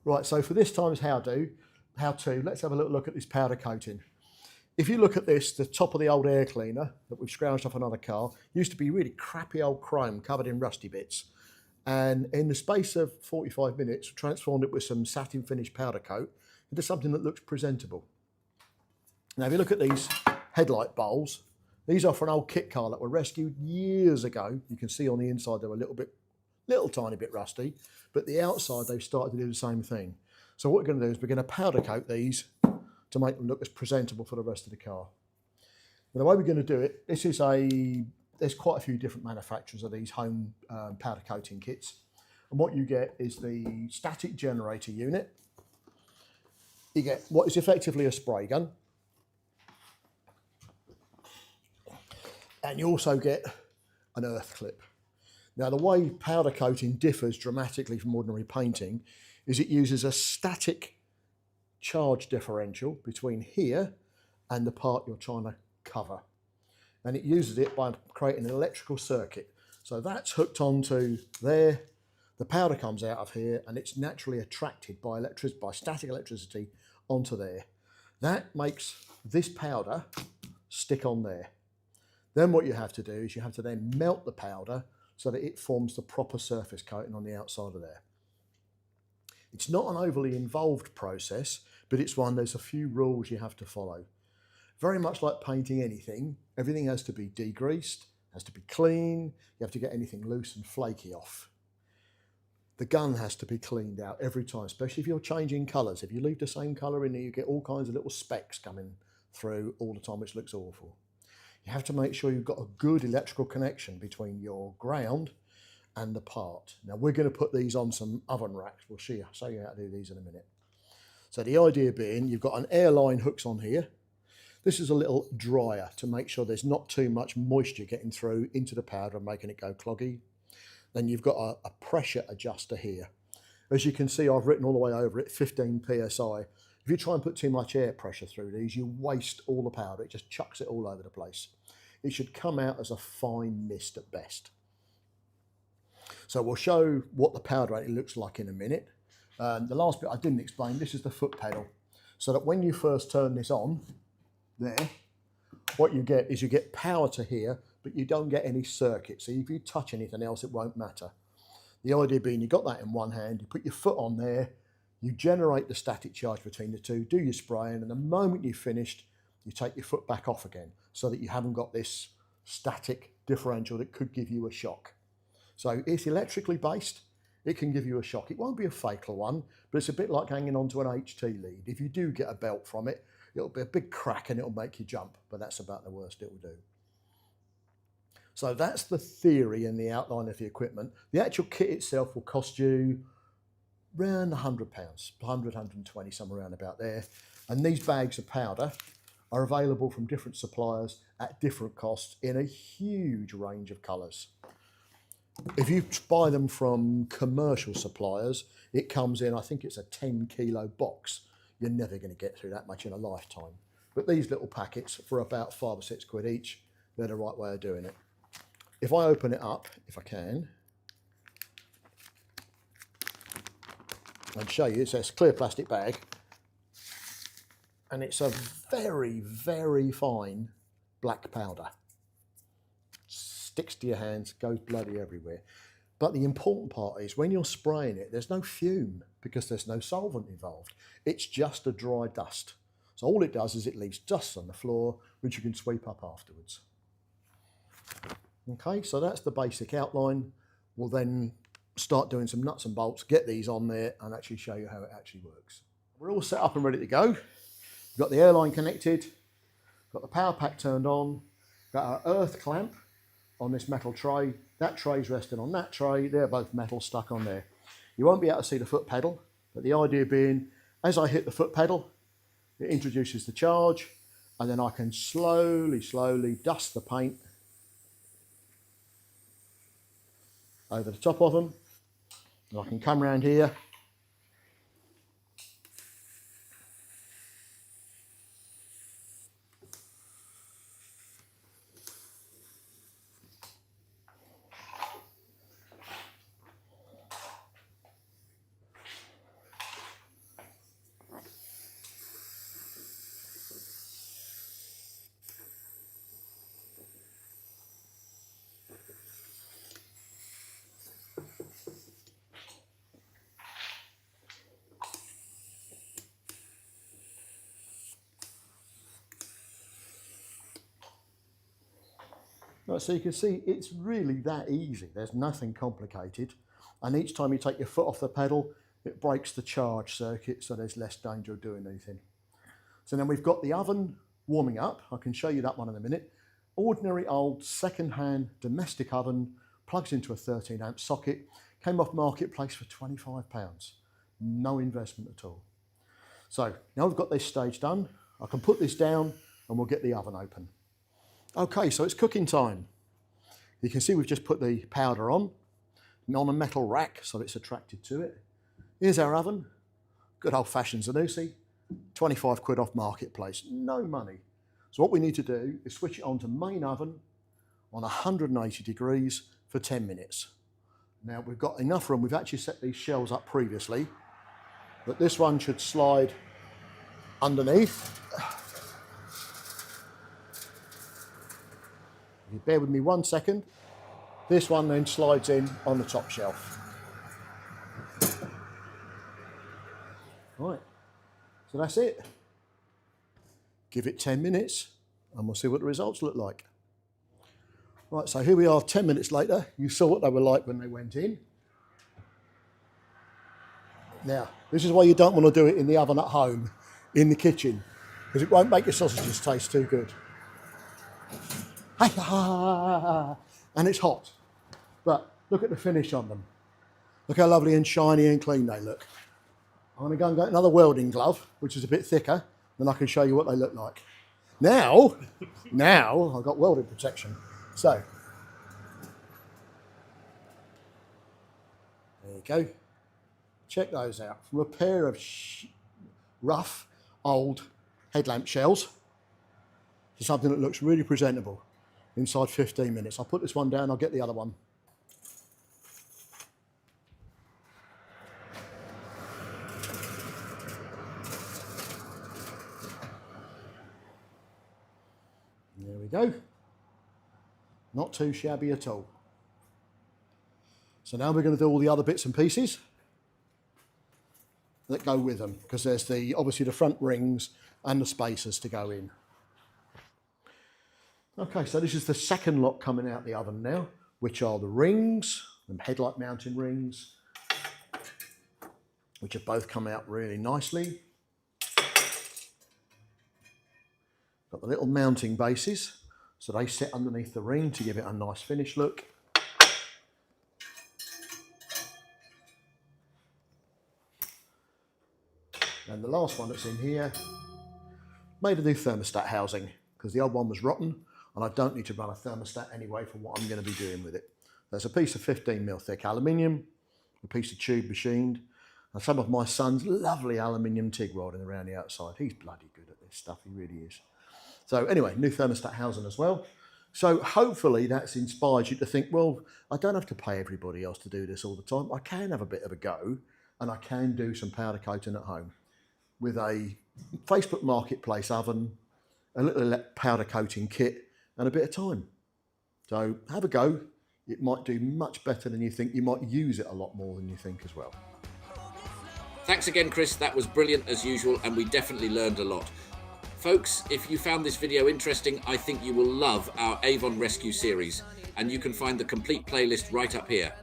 Right, so for this time's how-to, let's have a little look at this powder coating. If you look at this, the top of the old air cleaner that we've scrounged off another car used to be really crappy old chrome covered in rusty bits. And in the space of 45 minutes, we transformed it with some satin finish powder coat into something that looks presentable. Now, if you look at these headlight bowls, these are for an old kit car that were rescued years ago. You can see on the inside they're a little tiny bit rusty, but the outside they've started to do the same thing. So what we're going to do is we're going to powder coat these to make them look as presentable for the rest of the car. Now, the way we're going to do it, there's quite a few different manufacturers of these home powder coating kits. And what you get is the static generator unit. You get what is effectively a spray gun. And you also get an earth clip. Now, the way powder coating differs dramatically from ordinary painting is it uses a static charge differential between here and the part you're trying to cover. And it uses it by creating an electrical circuit. So that's hooked onto there, the powder comes out of here, and it's naturally attracted by static electricity onto there. That makes this powder stick on there. Then what you have to do is you have to then melt the powder so that it forms the proper surface coating on the outside of there. It's not an overly involved process, but it's one, there's a few rules you have to follow. Very much like painting anything, everything has to be degreased, has to be clean, you have to get anything loose and flaky off. The gun has to be cleaned out every time, especially if you're changing colours. If you leave the same colour in there, you get all kinds of little specks coming through all the time, which looks awful. You have to make sure you've got a good electrical connection between your ground and the part. Now, we're going to put these on some oven racks. We'll show you how to do these in a minute. So the idea being, you've got an airline hooks on here. This is a little dryer to make sure there's not too much moisture getting through into the powder and making it go cloggy. Then you've got a pressure adjuster here. As you can see, I've written all the way over it, 15 psi. If you try and put too much air pressure through these, you waste all the powder. It just chucks it all over the place. It should come out as a fine mist at best. So we'll show what the powder actually looks like in a minute. The last bit I didn't explain, this is the foot pedal. So that when you first turn this on, there, what you get is you get power to here, but you don't get any circuit. So if you touch anything else, it won't matter. The idea being, you've got that in one hand, you put your foot on there, you generate the static charge between the two, do your spraying, and the moment you've finished, you take your foot back off again so that you haven't got this static differential that could give you a shock. So it's electrically based, it can give you a shock. It won't be a fatal one, but it's a bit like hanging onto an HT lead. If you do get a belt from it, it'll be a big crack and it'll make you jump, but that's about the worst it will do. So that's the theory and the outline of the equipment. The actual kit itself will cost you around £100, 100, 120, somewhere around about there. And these bags of powder are available from different suppliers at different costs in a huge range of colours. If you buy them from commercial suppliers, it comes in, I think it's a 10 kilo box. You're never going to get through that much in a lifetime. But these little packets for about 5 or 6 quid each, they're the right way of doing it. If I open it up, if I can, and show you, it's a clear plastic bag, and it's a very, very fine black powder. Sticks to your hands, goes bloody everywhere. But the important part is when you're spraying it, there's no fume because there's no solvent involved. It's just a dry dust. So all it does is it leaves dust on the floor, which you can sweep up afterwards. Okay, so that's the basic outline. We'll then start doing some nuts and bolts, get these on there and actually show you how it actually works. We're all set up and ready to go. We've got the airline connected, got the power pack turned on, got our earth clamp on this metal tray. That tray's resting on that tray. They're both metal stuck on there. You won't be able to see the foot pedal, but the idea being, as I hit the foot pedal, it introduces the charge, and then I can slowly, slowly dust the paint over the top of them. And I can come around here Right, so you can see it's really that easy. There's nothing complicated. And each time you take your foot off the pedal, it breaks the charge circuit, so there's less danger of doing anything. So then we've got the oven warming up. I can show you that one in a minute. Ordinary old second-hand domestic oven, plugs into a 13-amp socket, came off Marketplace for £25. No investment at all. So now we've got this stage done, I can put this down and we'll get the oven open. Okay, so it's cooking time. You can see we've just put the powder on a metal rack, so it's attracted to it. Here's our oven, good old-fashioned Zanussi, 25 quid off Marketplace, no money. So what we need to do is switch it on to main oven on 180 degrees for 10 minutes. Now we've got enough room, we've actually set these shells up previously, but this one should slide underneath. If you bear with me 1 second, this one then slides in on the top shelf. Right, so that's it. Give it 10 minutes and we'll see what the results look like. Right, so here we are 10 minutes later. You saw what they were like when they went in. Now, this is why you don't want to do it in the oven at home, in the kitchen, because it won't make your sausages taste too good. And it's hot, but look at the finish on them. Look how lovely and shiny and clean they look. I'm going to go and get another welding glove, which is a bit thicker, then I can show you what they look like. Now I've got welding protection. So, there you go. Check those out. From a pair of rough, old headlamp shells to something that looks really presentable inside 15 minutes. I'll put this one down, I'll get the other one. There we go. Not too shabby at all. So now we're going to do all the other bits and pieces that go with them, because there's obviously the front rings and the spacers to go in. Okay, so this is the second lot coming out the oven now, which are the rings, the headlight mounting rings, which have both come out really nicely. Got the little mounting bases, so they sit underneath the ring to give it a nice finish look. And the last one that's in here, made a new thermostat housing, because the old one was rotten, and I don't need to run a thermostat anyway for what I'm going to be doing with it. There's a piece of 15mm thick aluminium, a piece of tube machined, and some of my son's lovely aluminium TIG welding around the outside. He's bloody good at this stuff, he really is. So anyway, new thermostat housing as well. So hopefully that's inspired you to think, well, I don't have to pay everybody else to do this all the time. I can have a bit of a go, and I can do some powder coating at home with a Facebook Marketplace oven, a little powder coating kit, and a bit of time. So have a go. It might do much better than you think. You might use it a lot more than you think as well. Thanks again, Chris. That was brilliant as usual, and we definitely learned a lot. Folks, if you found this video interesting, I think you will love our Avon Rescue series, and you can find the complete playlist right up here.